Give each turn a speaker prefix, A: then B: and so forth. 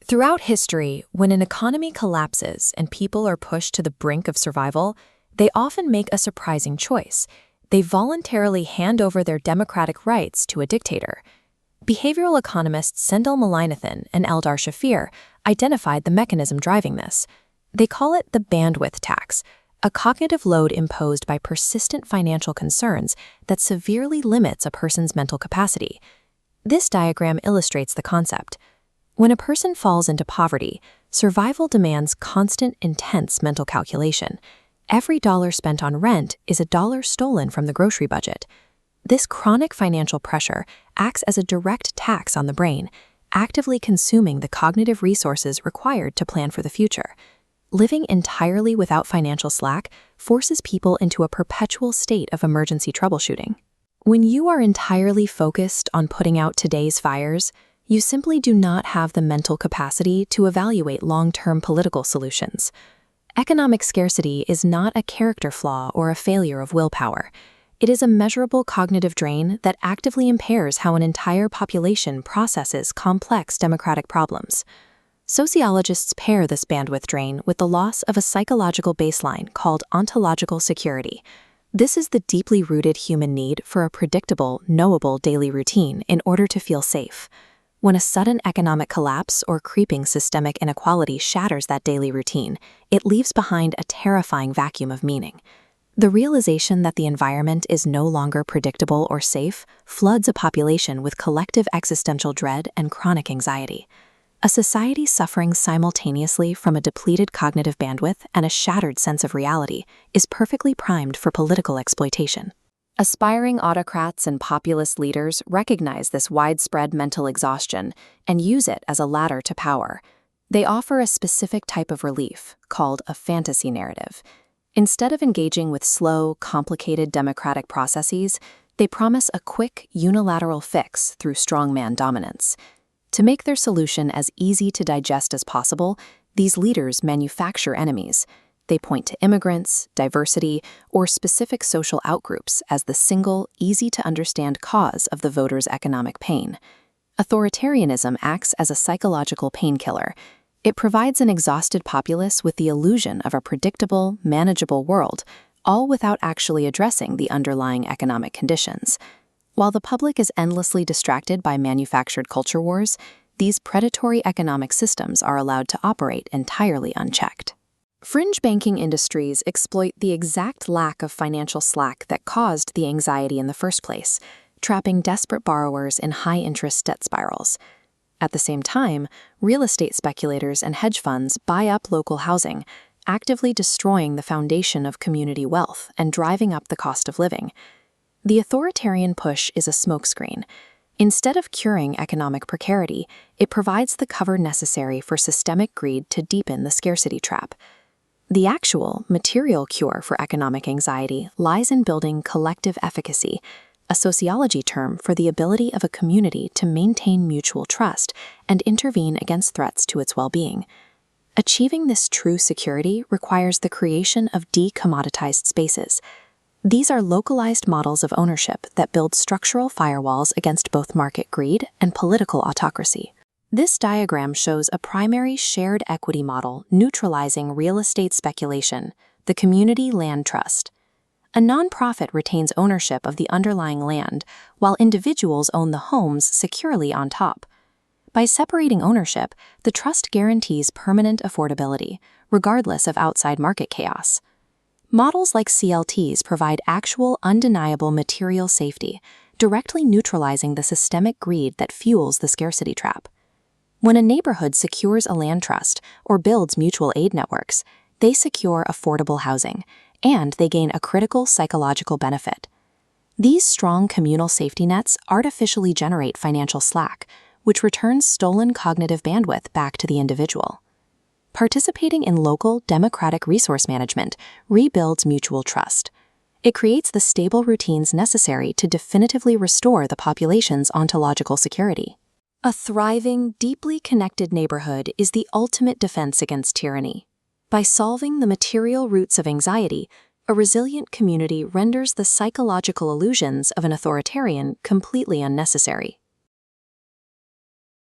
A: Throughout history, when an economy collapses and people are pushed to the brink of survival, they often make a surprising choice. They voluntarily hand over their democratic rights to a dictator. Behavioral economists Sendel Mullainathan and Eldar Shafir identified the mechanism driving this. They call it the bandwidth tax, a cognitive load imposed by persistent financial concerns that severely limits a person's mental capacity. This diagram illustrates the concept. When a person falls into poverty, survival demands constant, intense mental calculation. Every dollar spent on rent is a dollar stolen from the grocery budget. This chronic financial pressure acts as a direct tax on the brain, actively consuming the cognitive resources required to plan for the future. Living entirely without financial slack forces people into a perpetual state of emergency troubleshooting. When you are entirely focused on putting out today's fires, you simply do not have the mental capacity to evaluate long-term political solutions. Economic scarcity is not a character flaw or a failure of willpower. It is a measurable cognitive drain that actively impairs how an entire population processes complex democratic problems. Sociologists pair this bandwidth drain with the loss of a psychological baseline called ontological security. This is the deeply rooted human need for a predictable, knowable daily routine in order to feel safe. When a sudden economic collapse or creeping systemic inequality shatters that daily routine, it leaves behind a terrifying vacuum of meaning. The realization that the environment is no longer predictable or safe floods a population with collective existential dread and chronic anxiety. A society suffering simultaneously from a depleted cognitive bandwidth and a shattered sense of reality is perfectly primed for political exploitation. Aspiring autocrats and populist leaders recognize this widespread mental exhaustion and use it as a ladder to power. They offer a specific type of relief, called a fantasy narrative. Instead of engaging with slow, complicated democratic processes, they promise a quick, unilateral fix through strongman dominance. To make their solution as easy to digest as possible, these leaders manufacture enemies. They point to immigrants, diversity, or specific social outgroups as the single, easy-to-understand cause of the voters' economic pain. Authoritarianism acts as a psychological painkiller. It provides an exhausted populace with the illusion of a predictable, manageable world, all without actually addressing the underlying economic conditions. While the public is endlessly distracted by manufactured culture wars, these predatory economic systems are allowed to operate entirely unchecked. Fringe banking industries exploit the exact lack of financial slack that caused the anxiety in the first place, trapping desperate borrowers in high-interest debt spirals. At the same time, real estate speculators and hedge funds buy up local housing, actively destroying the foundation of community wealth and driving up the cost of living. The authoritarian push is a smokescreen. Instead of curing economic precarity, it provides the cover necessary for systemic greed to deepen the scarcity trap. The actual, material cure for economic anxiety lies in building collective efficacy, a sociology term for the ability of a community to maintain mutual trust and intervene against threats to its well-being. Achieving this true security requires the creation of decommoditized spaces. These are localized models of ownership that build structural firewalls against both market greed and political autocracy. This diagram shows a primary shared equity model neutralizing real estate speculation, the Community Land Trust. A nonprofit retains ownership of the underlying land, while individuals own the homes securely on top. By separating ownership, the trust guarantees permanent affordability, regardless of outside market chaos. Models like CLTs provide actual, undeniable material safety, directly neutralizing the systemic greed that fuels the scarcity trap. When a neighborhood secures a land trust or builds mutual aid networks, they secure affordable housing, and they gain a critical psychological benefit. These strong communal safety nets artificially generate financial slack, which returns stolen cognitive bandwidth back to the individual. Participating in local, democratic resource management rebuilds mutual trust. It creates the stable routines necessary to definitively restore the population's ontological security. A thriving, deeply connected neighborhood is the ultimate defense against tyranny. By solving the material roots of anxiety, a resilient community renders the psychological illusions of an authoritarian completely unnecessary.